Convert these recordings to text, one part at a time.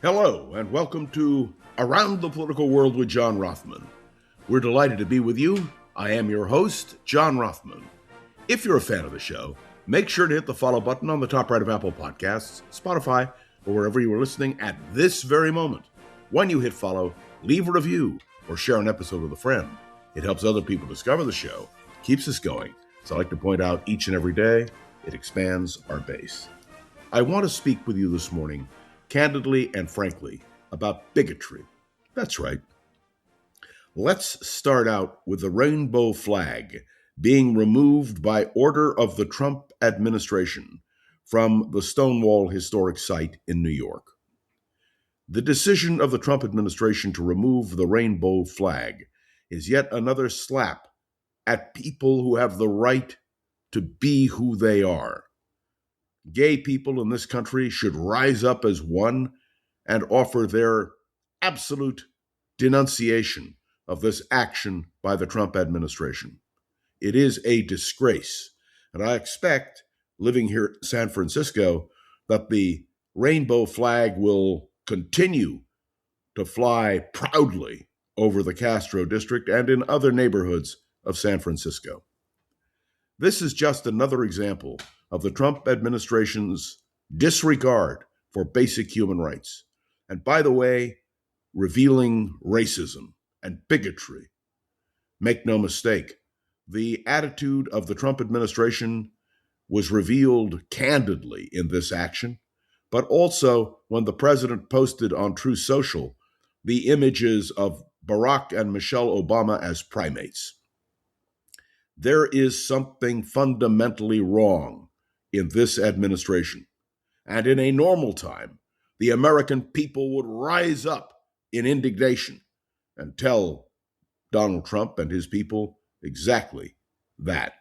Hello, and welcome to Around the Political World with John Rothman. We're delighted to be with you. I am your host, John Rothman. If you're a fan of the show, make sure to hit the follow button on the top right of Apple Podcasts, Spotify, or wherever you are listening at this very moment. When you hit follow, leave a review or share an episode with a friend. It helps other people discover the show, keeps us going. So I like to point out each and every day, it expands our base. I want to speak with you this morning candidly and frankly, about bigotry. That's right. Let's start out with the rainbow flag being removed by order of the Trump administration from the Stonewall Historic Site in New York. The decision of the Trump administration to remove the rainbow flag is yet another slap at people who have the right to be who they are. Gay people in this country should rise up as one and offer their absolute denunciation of this action by the Trump administration. It is a disgrace, and I expect, living here in San Francisco, that the rainbow flag will continue to fly proudly over the Castro district and in other neighborhoods of San Francisco. This is just another example of the Trump administration's disregard for basic human rights. And by the way, revealing racism and bigotry. Make no mistake, the attitude of the Trump administration was revealed candidly in this action, but also when the president posted on Truth Social the images of Barack and Michelle Obama as primates. There is something fundamentally wrong in this administration. And in a normal time, the American people would rise up in indignation and tell Donald Trump and his people exactly that.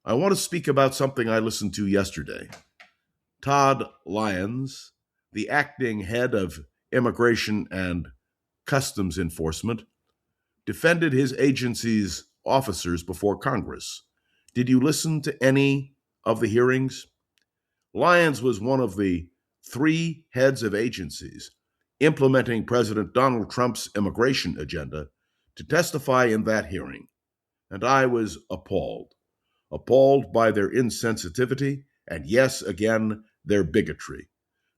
I want to speak about something I listened to yesterday. Todd Lyons, the acting head of Immigration and Customs Enforcement, defended his agency's officers before Congress. Did you listen to any of the hearings? Lyons was one of the three heads of agencies implementing President Donald Trump's immigration agenda to testify in that hearing, and I was appalled by their insensitivity and, yes, again, their bigotry.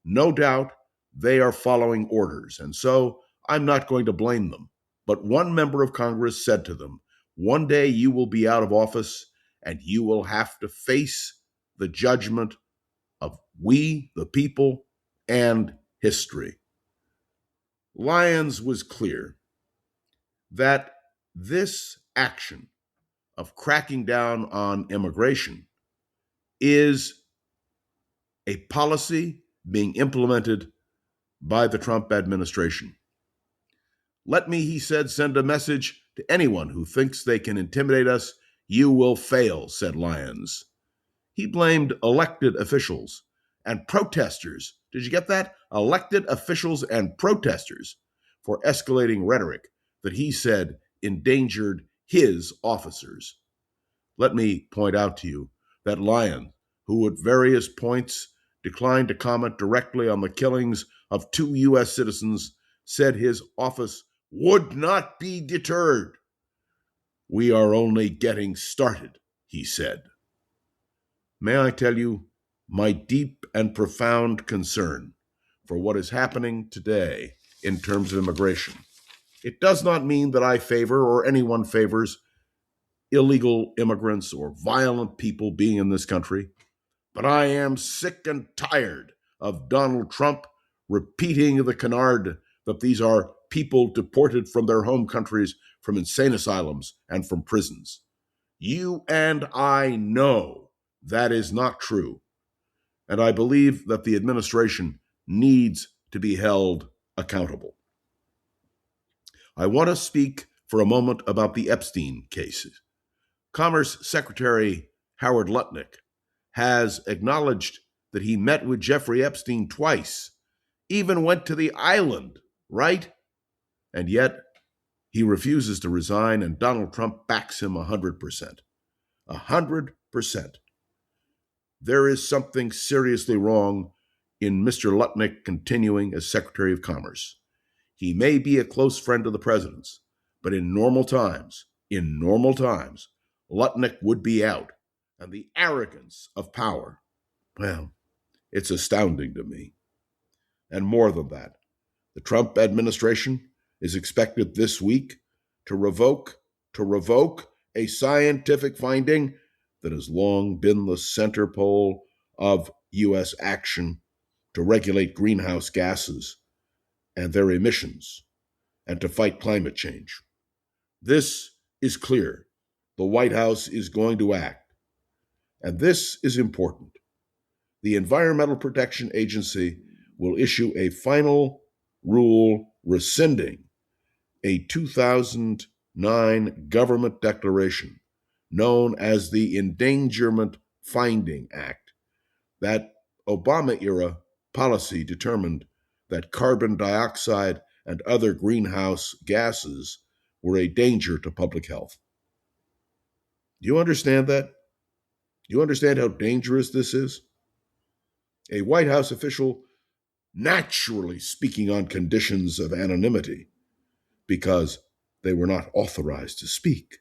No doubt they are following orders, and so I'm not going to blame them. But one member of Congress said to them, "One day you will be out of office and you will have to face the judgment of we, the people, and history." Lyons was clear that this action of cracking down on immigration is a policy being implemented by the Trump administration. "Let me," he said, "send a message to anyone who thinks they can intimidate us. You will fail," said Lyons. He blamed elected officials and protesters. Did you get that? Elected officials and protesters for escalating rhetoric that he said endangered his officers. Let me point out to you that Lyons, who at various points declined to comment directly on the killings of two U.S. citizens, said his office would not be deterred. "We are only getting started," he said. May I tell you my deep and profound concern for what is happening today in terms of immigration. It does not mean that I favor or anyone favors illegal immigrants or violent people being in this country, but I am sick and tired of Donald Trump repeating the canard that these are people deported from their home countries, from insane asylums, and from prisons. You and I know that is not true, and I believe that the administration needs to be held accountable. I want to speak for a moment about the Epstein cases. Commerce Secretary Howard Lutnick has acknowledged that he met with Jeffrey Epstein twice, even went to the island, right? And yet, he refuses to resign, and Donald Trump backs him 100%. 100%. There is something seriously wrong in Mr. Lutnick continuing as Secretary of Commerce. He may be a close friend of the president's, but in normal times, Lutnick would be out. And the arrogance of power, well, it's astounding to me. And more than that, the Trump administration is expected this week to revoke a scientific finding that has long been the center pole of U.S. action to regulate greenhouse gases and their emissions and to fight climate change. This is clear. The White House is going to act. And this is important. The Environmental Protection Agency will issue a final rule rescinding a 2009 government declaration known as the Endangerment Finding Act. That Obama-era policy determined that carbon dioxide and other greenhouse gases were a danger to public health. Do you understand that? Do you understand how dangerous this is? A White House official naturally speaking on conditions of anonymity because they were not authorized to speak.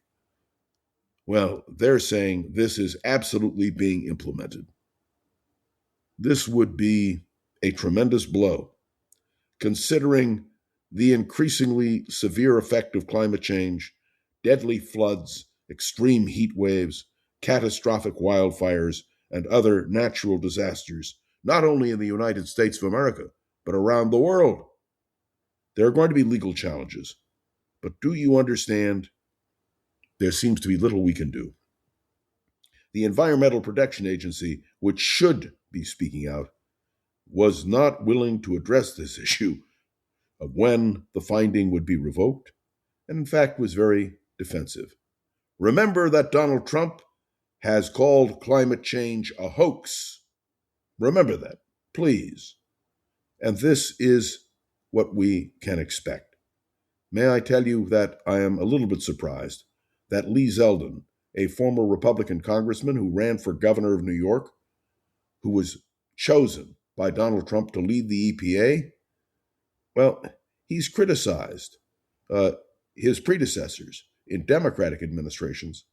Well, they're saying this is absolutely being implemented. This would be a tremendous blow, considering the increasingly severe effect of climate change, deadly floods, extreme heat waves, catastrophic wildfires, and other natural disasters, not only in the United States of America, but around the world. There are going to be legal challenges. But do you understand? There seems to be little we can do. The Environmental Protection Agency, which should be speaking out, was not willing to address this issue of when the finding would be revoked, and in fact was very defensive. Remember that Donald Trump has called climate change a hoax. Remember that, please. And this is what we can expect. May I tell you that I am a little bit surprised that Lee Zeldin, a former Republican congressman who ran for governor of New York, who was chosen by Donald Trump to lead the EPA, well, he's criticized his predecessors in Democratic administrations,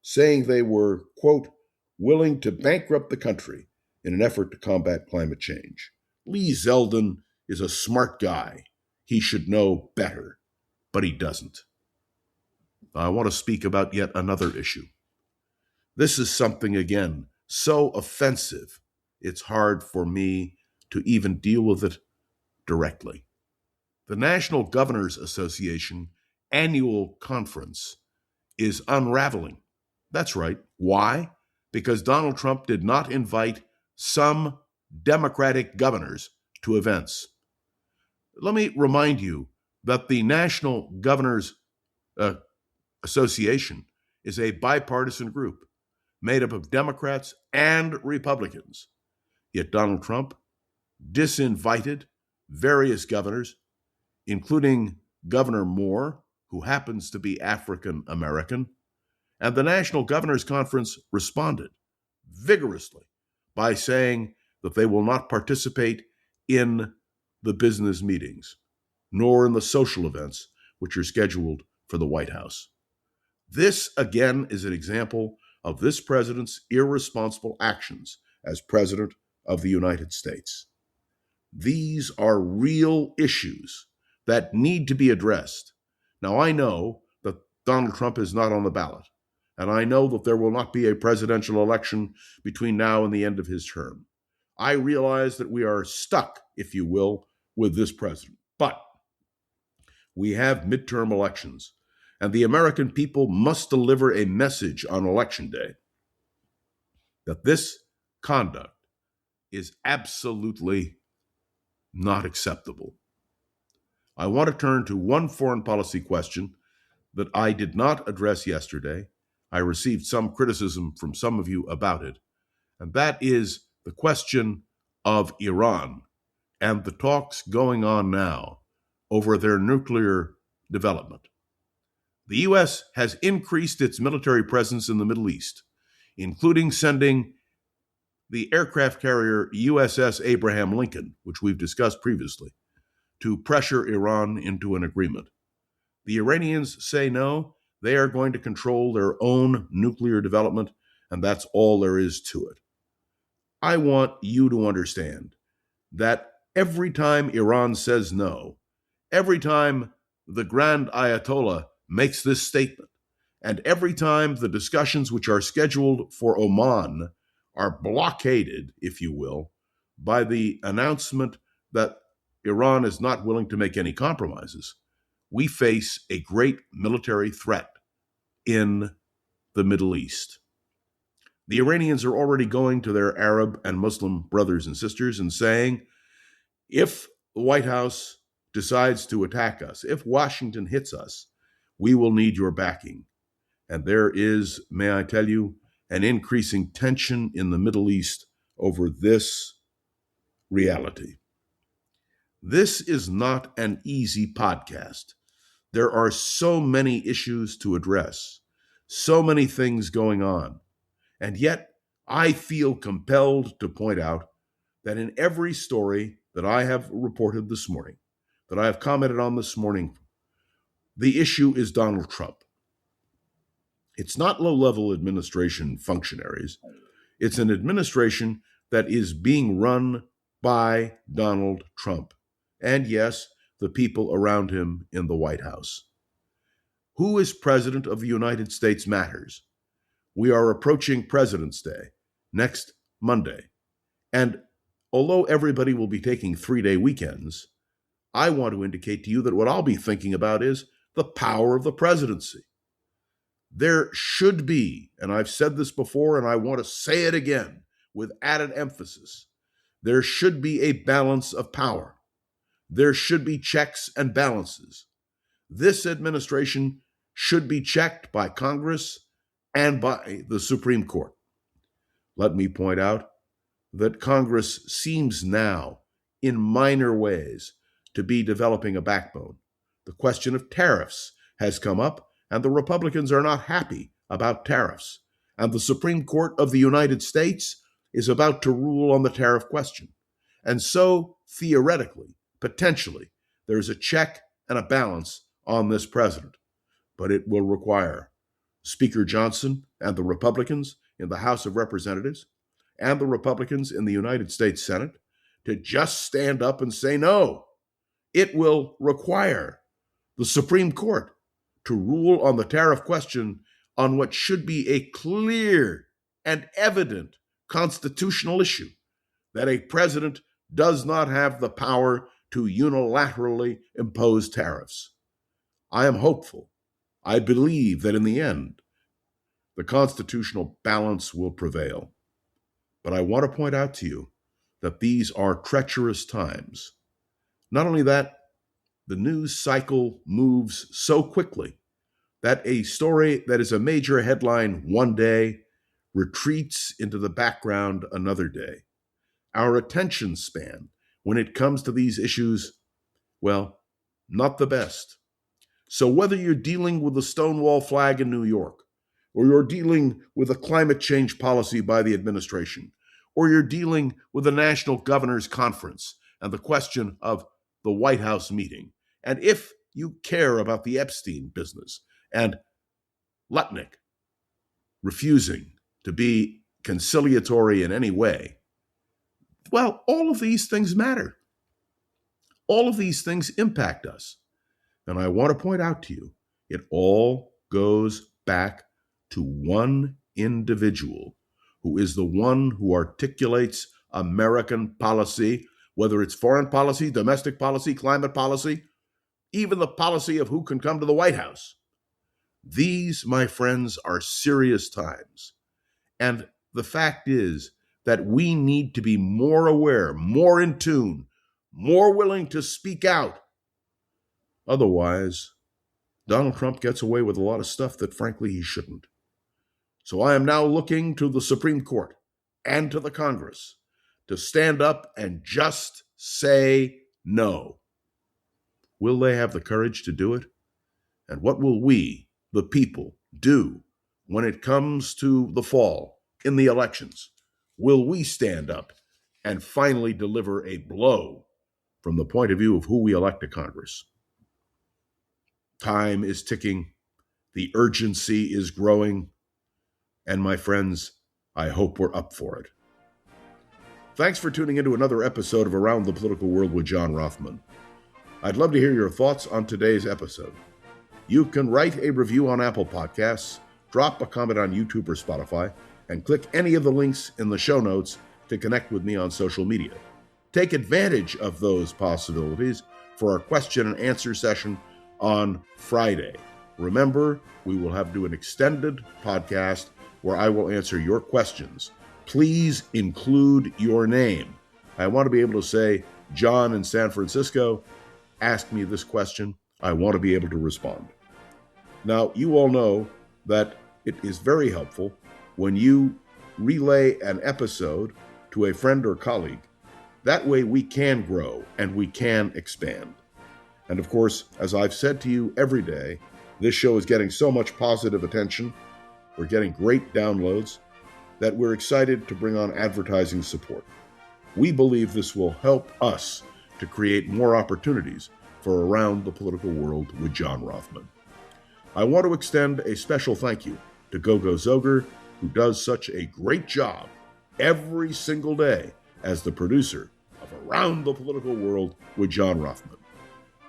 saying they were, quote, willing to bankrupt the country in an effort to combat climate change. Lee Zeldin is a smart guy. He should know better, but he doesn't. I want to speak about yet another issue. This is something, again, so offensive, it's hard for me to even deal with it directly. The National Governors Association annual conference is unraveling. That's right. Why? Because Donald Trump did not invite some Democratic governors to events. Let me remind you that the National Governors Association is a bipartisan group made up of Democrats and Republicans. Yet Donald Trump disinvited various governors, including Governor Moore, who happens to be African American, and the National Governors Conference responded vigorously by saying that they will not participate in the business meetings, nor in the social events which are scheduled for the White House. This, again, is an example of this president's irresponsible actions as president of the United States. These are real issues that need to be addressed. Now, I know that Donald Trump is not on the ballot, and I know that there will not be a presidential election between now and the end of his term. I realize that we are stuck, if you will, with this president. But we have midterm elections, and the American people must deliver a message on Election Day that this conduct is absolutely not acceptable. I want to turn to one foreign policy question that I did not address yesterday. I received some criticism from some of you about it, and that is the question of Iran and the talks going on now over their nuclear development. The U.S. has increased its military presence in the Middle East, including sending the aircraft carrier USS Abraham Lincoln, which we've discussed previously, to pressure Iran into an agreement. The Iranians say no, they are going to control their own nuclear development, and that's all there is to it. I want you to understand that every time Iran says no, every time the Grand Ayatollah makes this statement, and every time the discussions which are scheduled for Oman are blockaded, if you will, by the announcement that Iran is not willing to make any compromises, we face a great military threat in the Middle East. The Iranians are already going to their Arab and Muslim brothers and sisters and saying, if the White House decides to attack us, if Washington hits us, we will need your backing. And there is, may I tell you, an increasing tension in the Middle East over this reality. This is not an easy podcast. There are so many issues to address, so many things going on. And yet, I feel compelled to point out that in every story that I have reported this morning, that I have commented on this morning, the issue is Donald Trump. It's not low-level administration functionaries. It's an administration that is being run by Donald Trump. And yes, the people around him in the White House. Who is president of the United States matters. We are approaching President's Day next Monday. And although everybody will be taking 3-day weekends, I want to indicate to you that what I'll be thinking about is the power of the presidency. There should be, and I've said this before and I want to say it again with added emphasis, there should be a balance of power. There should be checks and balances. This administration should be checked by Congress and by the Supreme Court. Let me point out that Congress seems now, in minor ways, to be developing a backbone. The question of tariffs has come up, and the Republicans are not happy about tariffs. And the Supreme Court of the United States is about to rule on the tariff question. And so, theoretically, potentially, there is a check and a balance on this president. But it will require Speaker Johnson and the Republicans in the House of Representatives and the Republicans in the United States Senate to just stand up and say no. It will require the Supreme Court to rule on the tariff question on what should be a clear and evident constitutional issue, that a president does not have the power to unilaterally impose tariffs. I am hopeful. I believe that in the end, the constitutional balance will prevail. But I want to point out to you that these are treacherous times. Not only that, the news cycle moves so quickly that a story that is a major headline one day retreats into the background another day. Our attention span when it comes to these issues, well, not the best. So whether you're dealing with the Stonewall flag in New York, or you're dealing with a climate change policy by the administration, or you're dealing with the National Governors Conference and the question of the White House meeting, and if you care about the Epstein business and Lutnick refusing to be conciliatory in any way, well, all of these things matter. All of these things impact us. And I want to point out to you, it all goes back to one individual who is the one who articulates American policy, whether it's foreign policy, domestic policy, climate policy, even the policy of who can come to the White House. These, my friends, are serious times. And the fact is that we need to be more aware, more in tune, more willing to speak out. Otherwise, Donald Trump gets away with a lot of stuff that, frankly, he shouldn't. So I am now looking to the Supreme Court and to the Congress to stand up and just say no. Will they have the courage to do it? And what will we, the people, do when it comes to the fall in the elections? will we stand up and finally deliver a blow from the point of view of who we elect to Congress? Time is ticking. The urgency is growing. And my friends, I hope we're up for it. Thanks for tuning into another episode of Around the Political World with John Rothman. I'd love to hear your thoughts on today's episode. You can write a review on Apple Podcasts, drop a comment on YouTube or Spotify, and click any of the links in the show notes to connect with me on social media. Take advantage of those possibilities for our question and answer session on Friday. Remember, we will do an extended podcast where I will answer your questions. Please include your name. I want to be able to say, John in San Francisco asked me this question. I want to be able to respond. Now, you all know that it is very helpful when you relay an episode to a friend or colleague. That way we can grow and we can expand. And of course, as I've said to you every day, this show is getting so much positive attention. We're getting great downloads that we're excited to bring on advertising support. We believe this will help us to create more opportunities for Around the Political World with John Rothman. I want to extend a special thank you to Gogo Zoger, who does such a great job every single day as the producer of Around the Political World with John Rothman.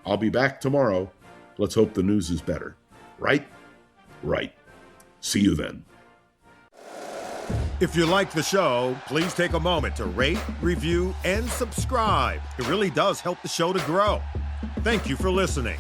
I'll be back tomorrow. Let's hope the news is better. Right? Right. See you then. If you like the show, please take a moment to rate, review, and subscribe. It really does help the show to grow. Thank you for listening.